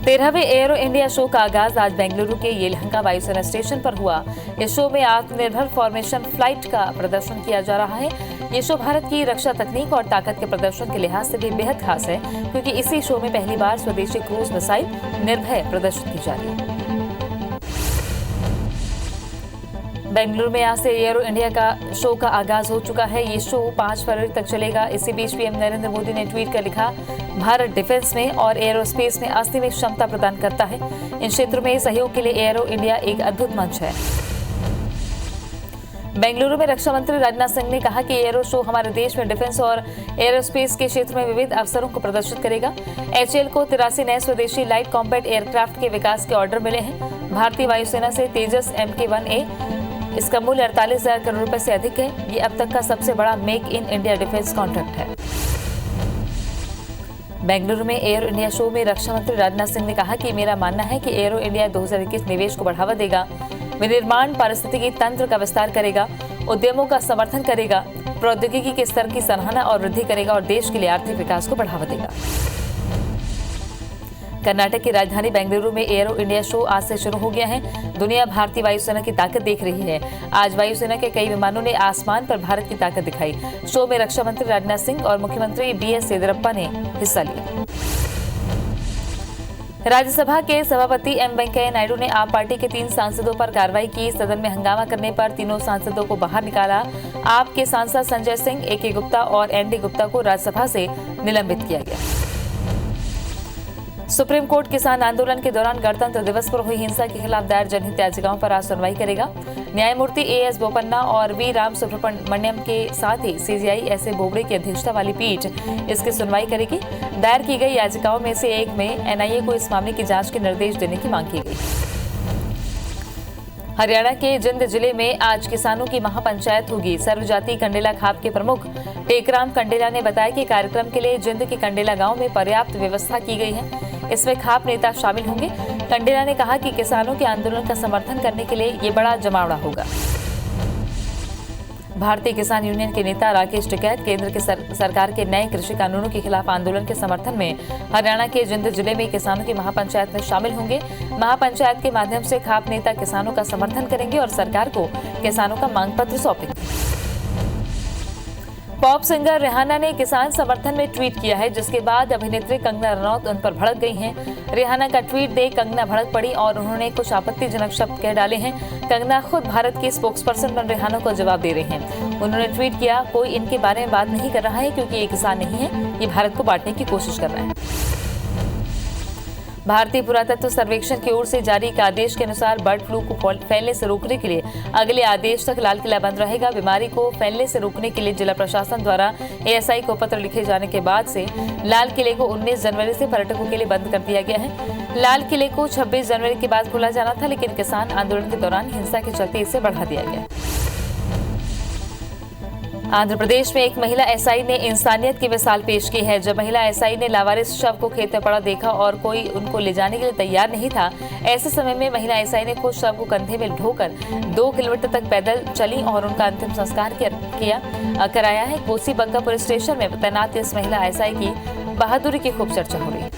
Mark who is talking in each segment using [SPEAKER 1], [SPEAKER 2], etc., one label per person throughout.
[SPEAKER 1] 13वें arrow India show का आगाज आज बेंगलुरु के येलहंका वायुसेना स्टेशन पर हुआ। इस शो में आत्मनिर्भर फॉर्मेशन फ्लाइट का प्रदर्शन किया जा रहा है। ये शो भारत की रक्षा तकनीक और ताकत के प्रदर्शन के लिहाज से भी बेहद खास है, क्योंकि इसी शो में पहली बार स्वदेशी क्रूज मिसाइल निर्भय प्रदर्शित की जा रही है। बेंगलुरु में आज से एरो इंडिया का शो का आगाज हो चुका है। ये शो 5 फरवरी तक चलेगा। इसी बीच पीएम नरेंद्र मोदी ने ट्वीट कर लिखा, भारत डिफेंस में और एरोस्पेस में असीमित क्षमता प्रदान करता है। इन क्षेत्रों में सहयोग के लिए एरो इंडिया एक अद्भुत मंच है। बेंगलुरु में रक्षा मंत्री राजनाथ सिंह ने कहा कि एरो शो हमारे देश में डिफेंस और एरोस्पेस के क्षेत्र में विविध अवसरों को प्रदर्शित करेगा। HAL को 83 नए स्वदेशी लाइट कॉम्बैट एयरक्राफ्ट के विकास के ऑर्डर मिले हैं। भारतीय वायुसेना से तेजस MK-1A, इसका मूल्य 48,000 करोड़ रुपए से अधिक है। ये अब तक का सबसे बड़ा make in India defence contract है। बेंगलुरु में एरो इंडिया शो में रक्षा मंत्री राजनाथ सिंह ने कहा कि मेरा मानना है कि एरो इंडिया 2021 निवेश को बढ़ावा देगा, विनिर्माण पारिस्थितिकी तंत्र का विस्तार करेगा, उद्यमों का समर्थन करेगा, प्रौद्योगिकी के स्तर की सराहना और वृद्धि करेगा और देश के लिए आर्थिक विकास को बढ़ावा देगा। कर्नाटक की राजधानी बेंगलुरु में एरो इंडिया शो आज से शुरू हो गया है। दुनिया भारतीय वायुसेना की ताकत देख रही है। आज वायुसेना के कई विमानों ने आसमान पर भारत की ताकत दिखाई। शो में रक्षा मंत्री राजनाथ सिंह और मुख्यमंत्री BS येदियुरप्पा ने हिस्सा लिया। राज्यसभा के सभापति M वेंकैया नायडू ने आप पार्टी के 3 सांसदों पर कार्रवाई की। सदन में हंगामा करने पर तीनों सांसदों को बाहर निकाला। आप के सांसद संजय सिंह, AK गुप्ता और ND गुप्ता को राज्यसभा से निलंबित किया गया। सुप्रीम कोर्ट किसान आंदोलन के दौरान गणतंत्र दिवस पर हुई हिंसा के खिलाफ दायर जनहित याचिकाओं पर आज सुनवाई करेगा। न्यायमूर्ति AS बोपन्ना और V राम सुब्रमण्यम के साथ ही CJI S A बोबड़े की अध्यक्षता वाली पीठ इसकी सुनवाई करेगी। दायर की गई याचिकाओं में से एक में NIA को इस मामले की जांच के निर्देश देने की मांग की गई। हरियाणा के जिंद जिले में आज किसानों की महापंचायत होगी। सर्वजातीय कंडेला खाप के प्रमुख टेकराम कंडेला ने बताया कि कार्यक्रम के लिए जिंद के कंडेला गांव में पर्याप्त व्यवस्था की गई है। इसमें खाप नेता शामिल होंगे। कंडेला ने कहा कि किसानों के आंदोलन का समर्थन करने के लिए ये बड़ा जमावड़ा होगा। भारतीय किसान यूनियन के नेता राकेश टिकैत केंद्र के सरकार के नए कृषि कानूनों के खिलाफ आंदोलन के समर्थन में हरियाणा के जिंद जिले में किसानों की महापंचायत में शामिल होंगे। महापंचायत के माध्यम से खाप नेता किसानों का समर्थन करेंगे और सरकार को किसानों का मांग पत्र सौंपेंगे। पॉप सिंगर रिहाना ने किसान समर्थन में ट्वीट किया है, जिसके बाद अभिनेत्री कंगना रनौत उन पर भड़क गई हैं। रिहाना का ट्वीट देख कंगना भड़क पड़ी और उन्होंने कुछ आपत्तिजनक शब्द कह डाले हैं। कंगना खुद भारत की स्पोक्सपर्सन बन रिहाना को जवाब दे रही हैं। उन्होंने ट्वीट किया, कोई इनके बारे में बात नहीं कर रहा है क्योंकि ये किसान नहीं है, ये भारत को बांटने की कोशिश कर रहे हैं। भारतीय पुरातत्व सर्वेक्षण की ओर से जारी एक आदेश के अनुसार बर्ड फ्लू को फैलने से रोकने के लिए अगले आदेश तक लाल किला बंद रहेगा। बीमारी को फैलने से रोकने के लिए जिला प्रशासन द्वारा ASI को पत्र लिखे जाने के बाद से लाल किले को 19 जनवरी से पर्यटकों के लिए बंद कर दिया गया है। लाल किले को 26 जनवरी के बाद खोला जाना था, लेकिन किसान आंदोलन के दौरान हिंसा के चलते इसे बढ़ा दिया गया। आंध्र प्रदेश में एक महिला SI ने इंसानियत की मिसाल पेश की है। जब महिला SI ने लावारिस शव को खेत में पड़ा देखा और कोई उनको ले जाने के लिए तैयार नहीं था, ऐसे समय में महिला SI ने खुद शव को कंधे में ढोकर 2 किलोमीटर तक पैदल चली और उनका अंतिम संस्कार कराया है। कोसी बंका पुलिस स्टेशन में तैनात इस महिला SI की बहादुरी की खूब चर्चा हो रही है।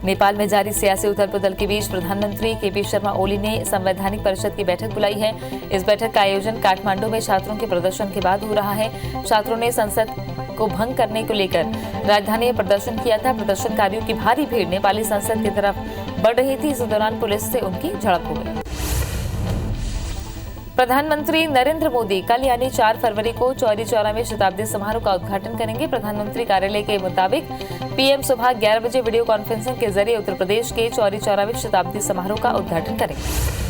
[SPEAKER 1] नेपाल में जारी सियासी उथल-पुथल के बीच प्रधानमंत्री KP शर्मा ओली ने संवैधानिक परिषद की बैठक बुलाई है। इस बैठक का आयोजन काठमांडू में छात्रों के प्रदर्शन के बाद हो रहा है। छात्रों ने संसद को भंग करने को लेकर राजधानी में प्रदर्शन किया था। प्रदर्शनकारियों की भारी भीड़ नेपाली संसद की तरफ बढ़ रही थी। इस दौरान पुलिस से उनकी झड़प हो गई। प्रधानमंत्री नरेंद्र मोदी कल यानी 4 फरवरी को चौरी चौरा में शताब्दी समारोह का उद्घाटन करेंगे। प्रधानमंत्री कार्यालय के मुताबिक PM सुबह 11 बजे वीडियो कॉन्फ्रेंसिंग के जरिए उत्तर प्रदेश के चौरी चौरा में शताब्दी समारोह का उद्घाटन करेंगे।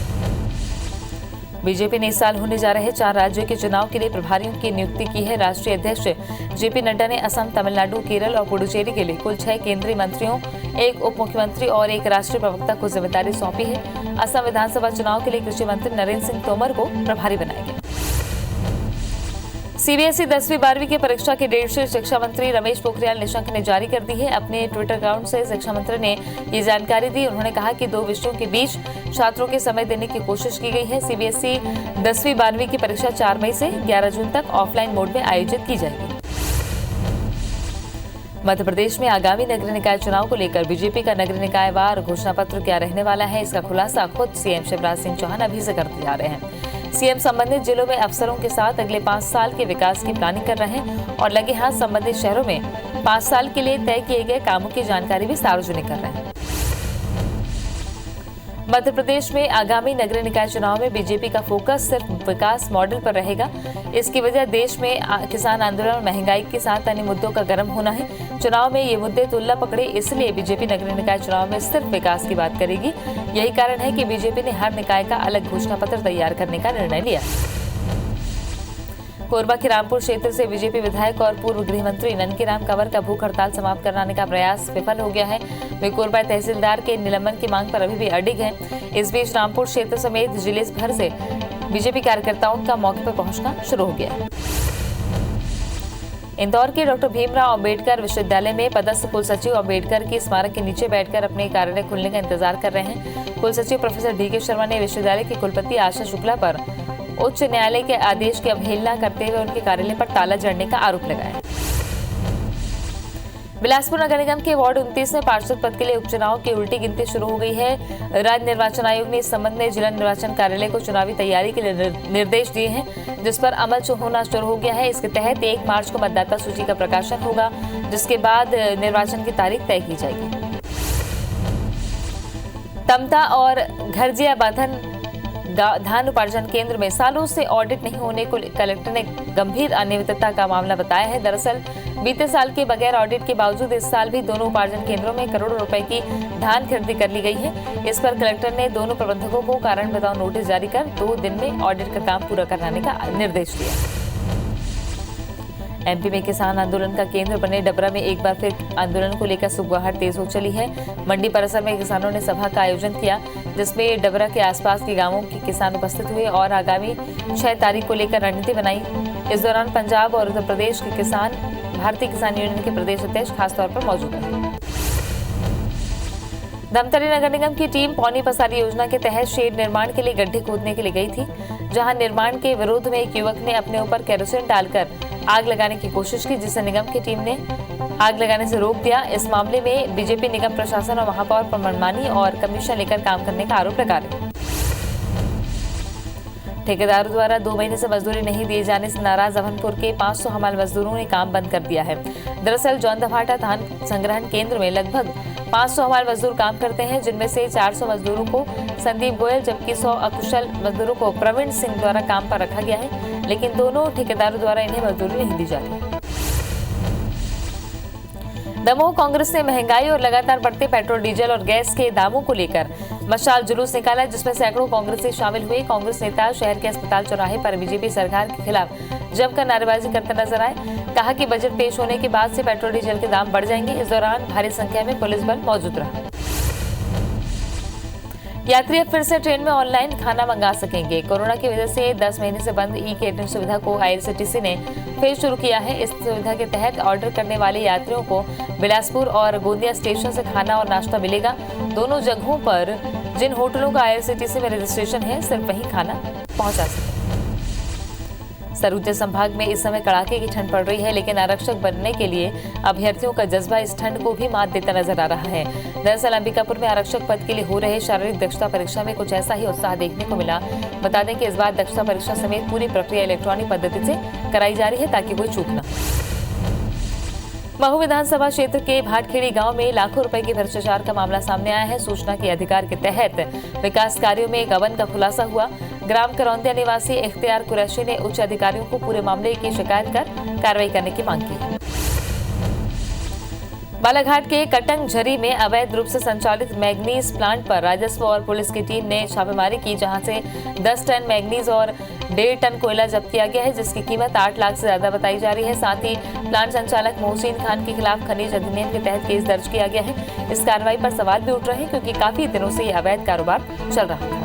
[SPEAKER 1] बीजेपी ने इस साल होने जा रहे 4 राज्यों के चुनाव के लिए प्रभारियों की नियुक्ति की है। राष्ट्रीय अध्यक्ष JP नड्डा ने असम, तमिलनाडु, केरल और पुडुचेरी के लिए कुल 6 केंद्रीय मंत्रियों, 1 उप मुख्यमंत्री और 1 राष्ट्रीय प्रवक्ता को जिम्मेदारी सौंपी है। असम विधानसभा चुनाव के लिए कृषि मंत्री नरेंद्र सिंह तोमर को प्रभारी बनाया गया। CBSE 10वीं 12वीं की परीक्षा की डेट शीट शिक्षा मंत्री रमेश पोखरियाल निशंक ने जारी कर दी है। अपने ट्विटर अकाउंट से शिक्षा मंत्री ने ये जानकारी दी। उन्होंने कहा कि 2 विषयों के बीच छात्रों के समय देने की कोशिश की गई है। CBSE 10वीं 12वीं की परीक्षा 4 मई से 11 जून तक ऑफलाइन मोड में आयोजित की जाएगी। मध्य प्रदेश में आगामी नगरीय निकाय चुनाव को लेकर बीजेपी का नगरीय निकायवार घोषणा पत्र क्या रहने वाला है, इसका खुलासा खुद सीएम शिवराज सिंह चौहान अभी से करते जा रहे हैं। सीएम संबंधित जिलों में अफसरों के साथ अगले 5 साल के विकास की प्लानिंग कर रहे हैं और लगे हाथ संबंधित शहरों में 5 साल के लिए तय किए गए कामों की जानकारी भी सार्वजनिक कर रहे हैं। मध्य प्रदेश में आगामी नगरीय निकाय चुनाव में बीजेपी का फोकस सिर्फ विकास मॉडल पर रहेगा। इसकी वजह देश में किसान आंदोलन और महंगाई के साथ अन्य मुद्दों का गर्म होना है। चुनाव में ये मुद्दे तुल्ला पकड़े, इसलिए बीजेपी नगरीय निकाय चुनाव में सिर्फ विकास की बात करेगी। यही कारण है कि बीजेपी ने हर निकाय का अलग घोषणा पत्र तैयार करने का निर्णय लिया। कोरबा के रामपुर क्षेत्र से बीजेपी विधायक और पूर्व गृह मंत्री ननकीराम कंवर का भूख हड़ताल समाप्त कराने का प्रयास विफल हो गया है। वे कोरबा तहसीलदार के निलंबन की मांग पर अभी भी अडिग हैं। इस बीच रामपुर क्षेत्र समेत जिले भर से बीजेपी कार्यकर्ताओं का मौके पर पहुंचना शुरू हो गया है। इंदौर के डॉक्टर भीमराव अंबेडकर विश्वविद्यालय में पदस्थ कुलसचिव अंबेडकर की स्मारक के नीचे बैठकर अपने कार्यालय खुलने का इंतजार कर रहे हैं। कुलसचिव प्रोफेसर डी.के. शर्मा ने विश्वविद्यालय की कुलपति आशा शुक्ला पर उच्च न्यायालय के आदेश की अवहेलना करते हुए उनके कार्यालय पर ताला जड़ने का आरोप लगाया। बिलासपुर नगर निगम के वार्ड 29 में पार्षद पद के लिए उपचुनाव की उल्टी गिनती शुरू हो गई है। राज्य निर्वाचन आयोग ने इस संबंध में जिला निर्वाचन कार्यालय को चुनावी तैयारी के लिए निर्देश दिए हैं, जिस पर अमल होना शुरू हो गया है। इसके तहत 1 मार्च को मतदाता सूची का प्रकाशन होगा, जिसके बाद निर्वाचन की तारीख तय की जाएगी। तमता और घरजिया बाधन धान उपार्जन केंद्र में सालों से ऑडिट नहीं होने को कलेक्टर ने गंभीर अनियमितता का मामला बताया है। दरअसल बीते साल के बगैर ऑडिट के बावजूद इस साल भी दोनों उपार्जन केंद्रों में करोड़ों रुपए की धान खरीदी कर ली गई है। इस पर कलेक्टर ने दोनों प्रबंधकों को कारण बताओ नोटिस जारी कर 2 दिन में ऑडिट का काम पूरा कराने का निर्देश दिया। एमपी में किसान आंदोलन का केंद्र बने डबरा में एक बार फिर आंदोलन को लेकर सुगबुगाहट तेज हो चली है। मंडी परिसर में किसानों ने सभा का आयोजन किया, जिसमें डबरा के आसपास के गांवों के किसान उपस्थित हुए और आगामी 6 तारीख को लेकर रणनीति बनाई। इस दौरान पंजाब और उत्तर प्रदेश के किसान भारतीय किसान यूनियन के प्रदेश अध्यक्ष खासतौर पर मौजूद रहे। धमतरी नगर निगम की टीम पौनी पसारी योजना के तहत शेड निर्माण के लिए गड्ढे खोदने के लिए गई थी, जहां निर्माण के विरोध में एक युवक ने अपने ऊपर केरोसिन डालकर आग लगाने की कोशिश की, जिसे निगम की टीम ने आग लगाने से रोक दिया। इस मामले में बीजेपी निगम प्रशासन और महापौर पर मनमानी और कमीशन लेकर काम करने का आरोप लगा रहे हैं। ठेकेदारों द्वारा 2 महीने से मजदूरी नहीं दिए जाने से नाराज अभनपुर के 500 हमाल मजदूरों ने काम बंद कर दिया है। दरअसल जौनदभाटा धान संग्रहण केंद्र में लगभग 500 हमाल मजदूर काम करते हैं, जिनमें से 400 मजदूरों को संदीप गोयल जबकि 100 अकुशल मजदूरों को प्रवीण सिंह द्वारा काम पर रखा गया है, लेकिन दोनों ठेकेदारों द्वारा इन्हें मजदूरी नहीं दी जाती। दमोह कांग्रेस ने महंगाई और लगातार बढ़ते पेट्रोल डीजल और गैस के दामों को लेकर मशाल जुलूस निकाला, जिसमें सैकड़ों कांग्रेसी शामिल हुए। कांग्रेस नेता शहर के अस्पताल चौराहे पर बीजेपी सरकार के खिलाफ जमकर नारेबाजी करते नजर आए। कहा कि बजट पेश होने के बाद से पेट्रोल डीजल के दाम बढ़ जाएंगे। इस दौरान भारी संख्या में पुलिस बल मौजूद रहा। यात्री अब फिर से ट्रेन में ऑनलाइन खाना मंगा सकेंगे। कोरोना की वजह से 10 महीने से बंद ई-कैटरिंग सुविधा को आईआरसीटीसी ने फिर शुरू किया है। इस सुविधा के तहत ऑर्डर करने वाले यात्रियों को बिलासपुर और गोंदिया स्टेशन से खाना और नाश्ता मिलेगा। दोनों जगहों पर जिन होटलों का आईआरसीटीसी में रजिस्ट्रेशन है, सिर्फ वहीं खाना पहुंचा सकेंगे। सरगुजा संभाग में इस समय कड़ाके की ठंड पड़ रही है, लेकिन आरक्षक बनने के लिए अभ्यर्थियों का जज्बा इस ठंड को भी मात देता नजर आ रहा है। दरअसल अंबिकापुर में आरक्षक पद के लिए हो रहे शारीरिक दक्षता परीक्षा में कुछ ऐसा ही उत्साह देखने को मिला। बता दें कि इस बार दक्षता परीक्षा समेत पूरी प्रक्रिया इलेक्ट्रॉनिक पद्धति से कराई जा रही है, ताकि कोई चूक न हो। महू विधानसभा क्षेत्र के भाटखेड़ी गांव में लाखों रुपए के भ्रष्टाचार का मामला सामने आया है। सूचना के अधिकार के तहत विकास कार्यों में गबन का खुलासा हुआ। ग्राम करौंदिया निवासी इख्तियार कुरैशी ने उच्च अधिकारियों को पूरे मामले की शिकायत कर कार्रवाई करने की मांग की। बालाघाट के कटंग झरी में अवैध रूप से संचालित मैग्नीज प्लांट पर राजस्व और पुलिस की टीम ने छापेमारी की, जहां से 10 टन मैग्नीज और 1.5 टन कोयला जब्त किया गया है, जिसकी कीमत 8 लाख से ज्यादा बताई जा रही है। साथ ही प्लांट संचालक मोहसिन खान के खिलाफ खनिज अधिनियम के तहत केस दर्ज किया गया है। इस कार्रवाई पर सवाल भी उठ रहे हैं, क्योंकि काफी दिनों से यह अवैध कारोबार चल रहा था।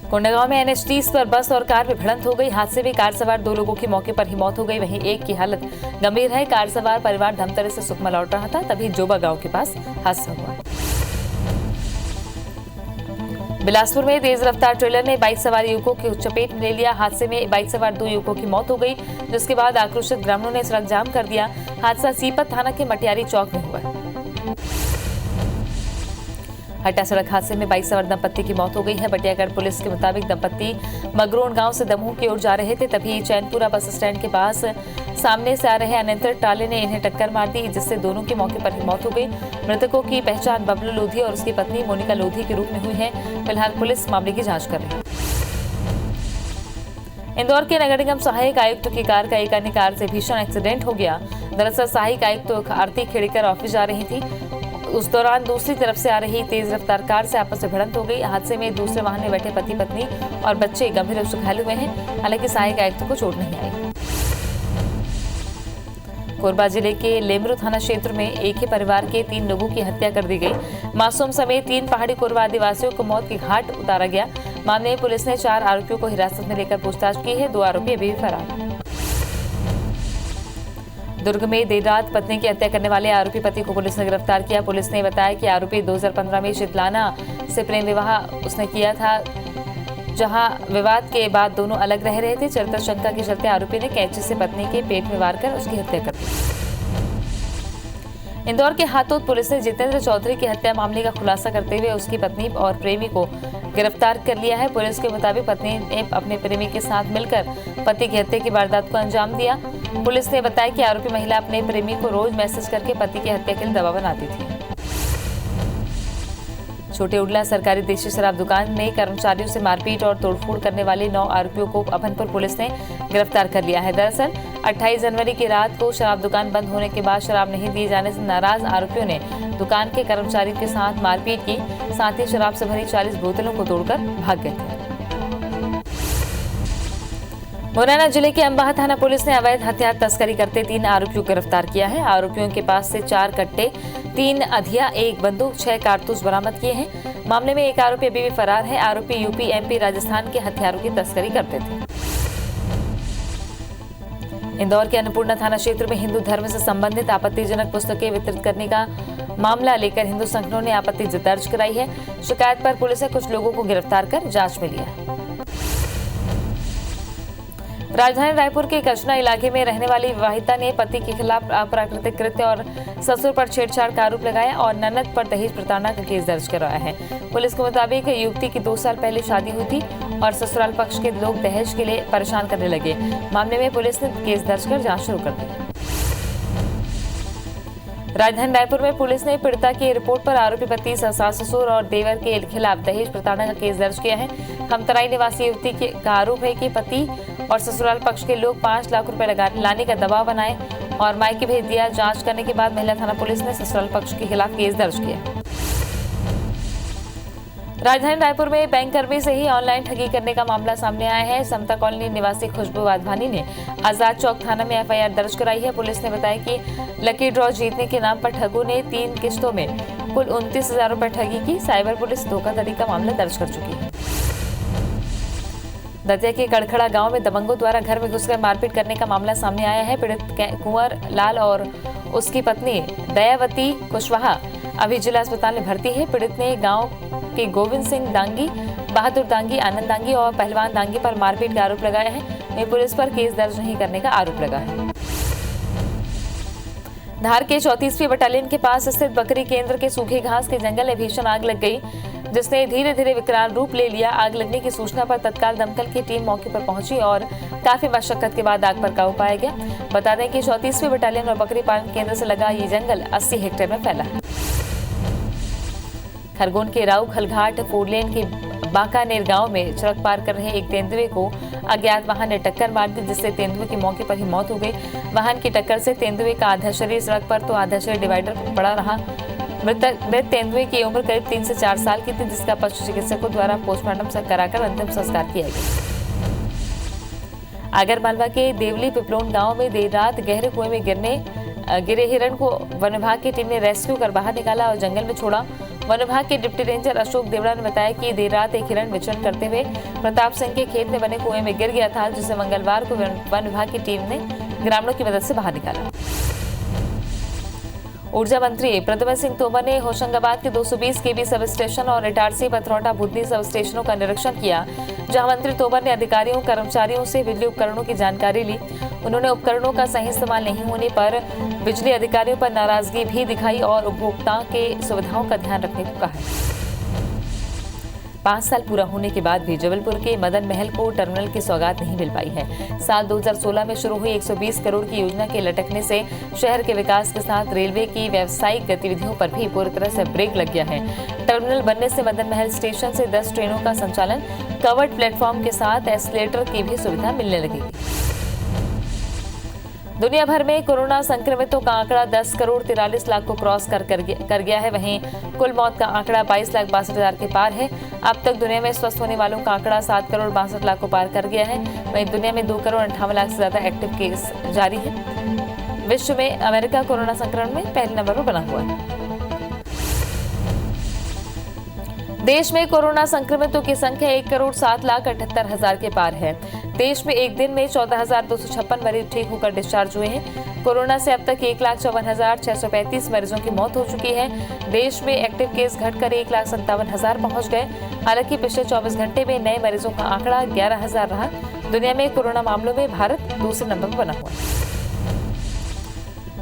[SPEAKER 1] कोंडागांव में एनएच-30 पर बस और कार में भिड़ंत हो गई। हादसे में कार सवार 2 लोगों की मौके पर ही मौत हो गई, वहीं एक की हालत गंभीर है। कार सवार परिवार धमतरी से सुकमा लौट रहा था, तभी जोबा गांव के पास हादसा हुआ। बिलासपुर में तेज रफ्तार ट्रेलर ने बाइक सवार युवकों की चपेट में ले लिया। हादसे में बाइक सवार 2 युवकों की मौत हो गई, जिसके बाद आक्रोशित ग्रामीणों ने सड़क जाम कर दिया। हादसा सीपत थाना के मटियारी चौक में हुआ। हट्टा सड़क हादसे में बाइक सवार दंपत्ति की मौत हो गई है। बटियागढ़ पुलिस के मुताबिक दंपत्ति मगरोन गांव से दमोह की ओर जा रहे थे, तभी चैनपुरा बस स्टैंड के पास सामने से आ रहे अनियंत्रित ट्राले ने इन्हें टक्कर मार दी, जिससे दोनों की मौके पर ही मौत हो गई। मृतकों की पहचान बबलू लोधी और उसकी पत्नी मोनिका लोधी के रूप में हुई है। फिलहाल पुलिस मामले की जांच कर रही है। इंदौर के नगर निगम सहायक आयुक्त की कार का एक अन्य कार से भीषण एक्सीडेंट हो गया। दरअसल सहायक आयुक्त आरती खेड़ेकर ऑफिस जा रही थी। उस दौरान दूसरी तरफ से आ रही तेज रफ्तार कार से आपस में भिड़ंत हो गई। हादसे में दूसरे वाहन में बैठे पति पत्नी और बच्चे गंभीर रूप से घायल हुए हैं। हालांकि सहायक आयुक्त को चोट नहीं आई। कोरबा जिले के लेमरू थाना क्षेत्र में एक ही परिवार के 3 लोगों की हत्या कर दी गई। मासूम समेत 3 पहाड़ी कोरबा आदिवासियों को मौत की घाट उतारा गया। मामले में पुलिस ने 4 आरोपियों को हिरासत में लेकर पूछताछ की है। 2 आरोपी अभी भी फरार। दुर्ग में देर रात पत्नी की हत्या करने वाले आरोपी पति को पुलिस ने गिरफ्तार किया। पुलिस ने बताया कि आरोपी 2015 में शीतलाना से प्रेम विवाह उसने किया था, जहां विवाद के बाद दोनों अलग रह रहे थे। चरित्र शंका के चलते आरोपी ने कैंची से पत्नी के पेट में वार कर उसकी हत्या कर दी। इंदौर के हाथोद पुलिस ने जितेंद्र चौधरी की हत्या मामले का खुलासा करते हुए उसकी पत्नी और प्रेमी को गिरफ्तार कर लिया है। पुलिस के मुताबिक पत्नी ने अपने प्रेमी के साथ मिलकर पति की हत्या की वारदात को अंजाम दिया। पुलिस ने बताया कि आरोपी महिला अपने प्रेमी को रोज मैसेज करके पति की हत्या के लिए दबाव बनाती थी। छोटे उडला सरकारी देशी शराब दुकान में कर्मचारियों से मारपीट और तोड़फोड़ करने वाले 9 आरोपियों को अभनपुर पुलिस ने गिरफ्तार कर लिया है। दरअसल 28 जनवरी की रात को शराब दुकान बंद होने के बाद शराब नहीं दिए जाने से नाराज आरोपियों ने दुकान के कर्मचारियों के साथ मारपीट की, साथ ही शराब से भरी 40 बोतलों को तोड़कर भाग गए थे। मुरैना जिले के अंबाह थाना पुलिस ने अवैध हथियार तस्करी करते 3 आरोपियों को गिरफ्तार किया है। आरोपियों के पास से 4 कट्टे, 3 अधिया, 1 बंदूक, 6 कारतूस बरामद किए हैं। मामले में एक आरोपी अभी भी फरार है। आरोपी यूपी, एमपी, राजस्थान के हथियारों की तस्करी करते थे। इंदौर के अन्नपूर्णा थाना क्षेत्र में हिंदू धर्म से संबंधित आपत्तिजनक पुस्तकें वितरित करने का मामला लेकर हिंदू संगठनों ने आपत्ति दर्ज कराई है। शिकायत पर पुलिस ने कुछ लोगों को गिरफ्तार कर जांच में लिया। राजधानी रायपुर के कचना इलाके में रहने वाली विवाहिता ने पति के खिलाफ अप्राकृतिक कृत्य और ससुर पर छेड़छाड़ का आरोप लगाया और ननद पर दहेज प्रताड़ना का केस दर्ज कराया है। पुलिस के मुताबिक युवती की 2 साल पहले शादी हुई थी और ससुराल पक्ष के लोग दहेज के लिए परेशान करने लगे। मामले में पुलिस ने केस दर्ज कर जांच शुरू कर दी। राजधानी रायपुर में पुलिस ने पीड़िता की रिपोर्ट पर आरोपी पति, सास ससुर और देवर के खिलाफ दहेज प्रताड़ना का केस दर्ज किया है। खमतराई निवासी युवती का आरोप है कि पति और ससुराल पक्ष के लोग 5 लाख रुपए लाने का दबाव बनाए और मायके भेज दिया। जांच करने के बाद महिला थाना पुलिस ने ससुराल पक्ष के खिलाफ केस दर्ज किया। राजधानी रायपुर में बैंक कर्मी से ही ऑनलाइन ठगी करने का मामला सामने आया है। समता कॉलोनी निवासी खुशबू वाधवानी ने आजाद चौक थाना में एफआईआर दर्ज कराई है। पुलिस ने बताया कि लकी ड्रॉ जीतने के नाम पर ठगों ने 3 किस्तों में कुल 29,000 रुपए ठगी की। साइबर पुलिस धोखाधड़ी का मामला दर्ज कर चुकी है। दतिया के कड़खड़ा गांव में दबंगों द्वारा घर में घुसकर मारपीट करने का मामला सामने आया है। पीड़ित कुंवर लाल और उसकी पत्नी दयावती कुशवाहा अभी जिला अस्पताल में भर्ती है। पीड़ित ने गांव के गोविंद सिंह दांगी, बहादुर दांगी, आनंद दांगी और पहलवान दांगी पर मारपीट का आरोप लगाया है। वहीं पुलिस पर केस दर्ज नहीं करने का आरोप लगा है। धार के 34वीं बटालियन के पास स्थित बकरी केंद्र के सूखे घास के जंगल में भीषण आग लग गई, जिसने धीरे धीरे विकराल रूप ले लिया। आग लगने की सूचना पर तत्काल दमकल की टीम मौके पर पहुंची और काफी मशक्कत के बाद आग पर काबू पाया गया। बता दें कि 34वीं बटालियन और बकरी पालन केंद्र से लगा ये जंगल 80 हेक्टेयर में फैला है। खरगोन के राऊ खलघाट 4 लेन के बांकानेर गांव में सड़क पार कर रहे एक तेंदुए को अज्ञात वाहन ने टक्कर मार दी, जिससे तेंदुए की मौके पर ही मौत हो गई। वाहन की टक्कर से तेंदुए का आधा शरीर सड़क पर तो आधा शरीर डिवाइडर पर पड़ा रहा। मृत तेंदुए की उम्र करीब 3 से 4 साल की थी, जिसका पशु चिकित्सकों द्वारा पोस्टमार्टम कराकर अंतिम संस्कार किया गया। आगरमालवा के देवली पिपलोन गांव में देर रात गहरे कुएं में गिरे हिरण को वन विभाग की टीम ने रेस्क्यू कर बाहर निकाला और जंगल में छोड़ा। वन विभाग के डिप्टी रेंजर अशोक देवड़ा ने बताया कि देर रात एक हिरण विचरण करते हुए प्रताप सिंह के खेत में बने कुएं में गिर गया था, जिसे मंगलवार को वन विभाग की टीम ने ग्रामीणों की मदद से बाहर निकाला। ऊर्जा मंत्री प्रद्युम्न सिंह तोमर ने होशंगाबाद के 220 केवी सब स्टेशन और इटारसी पथरौटा बुधनी सब स्टेशनों का निरीक्षण किया, जहां मंत्री तोमर ने अधिकारियों कर्मचारियों से बिजली उपकरणों की जानकारी ली। उन्होंने उपकरणों का सही इस्तेमाल नहीं होने पर बिजली अधिकारियों पर नाराजगी भी दिखाई और उपभोक्ताओं के सुविधाओं का ध्यान रखने को कहा। 5 साल पूरा होने के बाद भी जबलपुर के मदन महल को टर्मिनल की सौगात नहीं मिल पाई है। साल 2016 में शुरू हुई 120 करोड़ की योजना के लटकने से शहर के विकास के साथ रेलवे की व्यावसायिक गतिविधियों पर भी पूरी तरह से ब्रेक लग गया है। टर्मिनल बनने से मदन महल स्टेशन से 10 ट्रेनों का संचालन, कवर्ड प्लेटफॉर्म के साथ एस्केलेटर की भी सुविधा मिलने लगेगी। दुनिया भर में कोरोना संक्रमितों का आंकड़ा 10 करोड़ 43 लाख को क्रॉस कर गया है। वहीं कुल मौत का आंकड़ा 22,62,000 के पार है। अब तक दुनिया में स्वस्थ होने वालों का आंकड़ा 7 करोड़ 62 लाख को पार कर गया है। वहीं दुनिया में 2 करोड़ 58 लाख से ज्यादा एक्टिव केस जारी है। विश्व में अमेरिका कोरोना संक्रमण में पहले नंबर पर बना हुआ है। देश में कोरोना संक्रमितों की संख्या 1 करोड़ 7 लाख 78 हजार के पार है। देश में एक दिन में 14,256 मरीज ठीक होकर डिस्चार्ज हुए हैं। कोरोना से अब तक 1,54,635 मरीजों की मौत हो चुकी है। देश में एक्टिव केस घटकर 1,57,000 पहुंच गए। हालांकि पिछले 24 घंटे में नए मरीजों का आंकड़ा 11,000 रहा। दुनिया में कोरोना मामलों में भारत दूसरे नंबर पर बना हुआ है।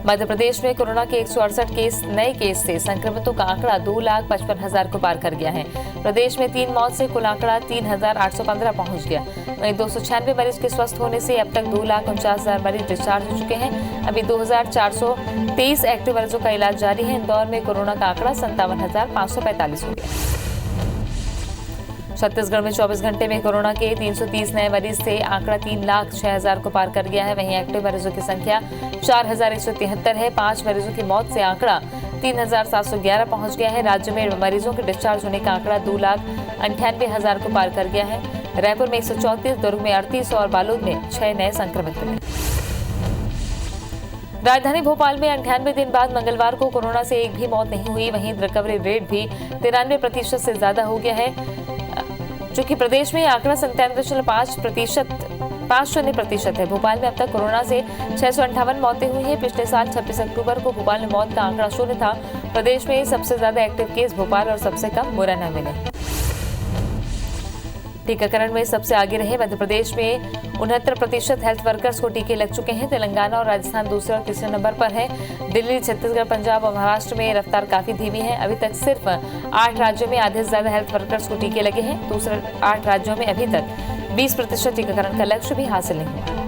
[SPEAKER 1] मध्य प्रदेश में कोरोना के 168 नए केस से संक्रमितों का आंकड़ा 2,55,000 को पार कर गया है। प्रदेश में 3 मौत से कुल आंकड़ा 3,815 पहुंच गया। वहीं 296 मरीज के स्वस्थ होने से अब तक 2,49,000 मरीज डिस्चार्ज हो चुके हैं। अभी 2,423 एक्टिव मरीजों का इलाज जारी है। इंदौर में कोरोना का आंकड़ा 57,545 हो गया। छत्तीसगढ़ में 24 घंटे में कोरोना के 330 नए मरीज से आंकड़ा 3,06,000 को पार कर गया है। वहीं एक्टिव मरीजों की संख्या 4,173 है। 5 मरीजों की मौत से आंकड़ा 3,711 पहुंच गया है। राज्य में मरीजों के डिस्चार्ज होने का आंकड़ा 2,98,000 को पार कर गया है। रायपुर में 134, दुर्ग में 38 और बालोद में 6 नए संक्रमित मिले। राजधानी भोपाल में 98 दिन बाद मंगलवार को कोरोना से एक भी मौत नहीं हुई। वहीं रिकवरी रेट भी 93% से ज्यादा हो गया है। चूंकि प्रदेश में आंकड़ा 97.5% है। भोपाल में अब तक कोरोना से 658 मौतें हुई हैं। पिछले साल 26 अक्टूबर को भोपाल में मौत का आंकड़ा 0 था। प्रदेश में सबसे ज्यादा एक्टिव केस भोपाल और सबसे कम मुरैना में मिले। टीकाकरण में सबसे आगे रहे मध्य प्रदेश में 69% हेल्थ वर्कर्स को टीके लग चुके हैं। तेलंगाना और राजस्थान दूसरे और तीसरे नंबर पर है। दिल्ली, छत्तीसगढ़, पंजाब और महाराष्ट्र में रफ्तार काफी धीमी है। अभी तक सिर्फ 8 राज्यों में आधे से ज्यादा हेल्थ वर्कर्स को टीके लगे हैं। दूसरे 8 राज्यों में अभी तक 20% टीकाकरण का लक्ष्य भी हासिल नहीं हुआ।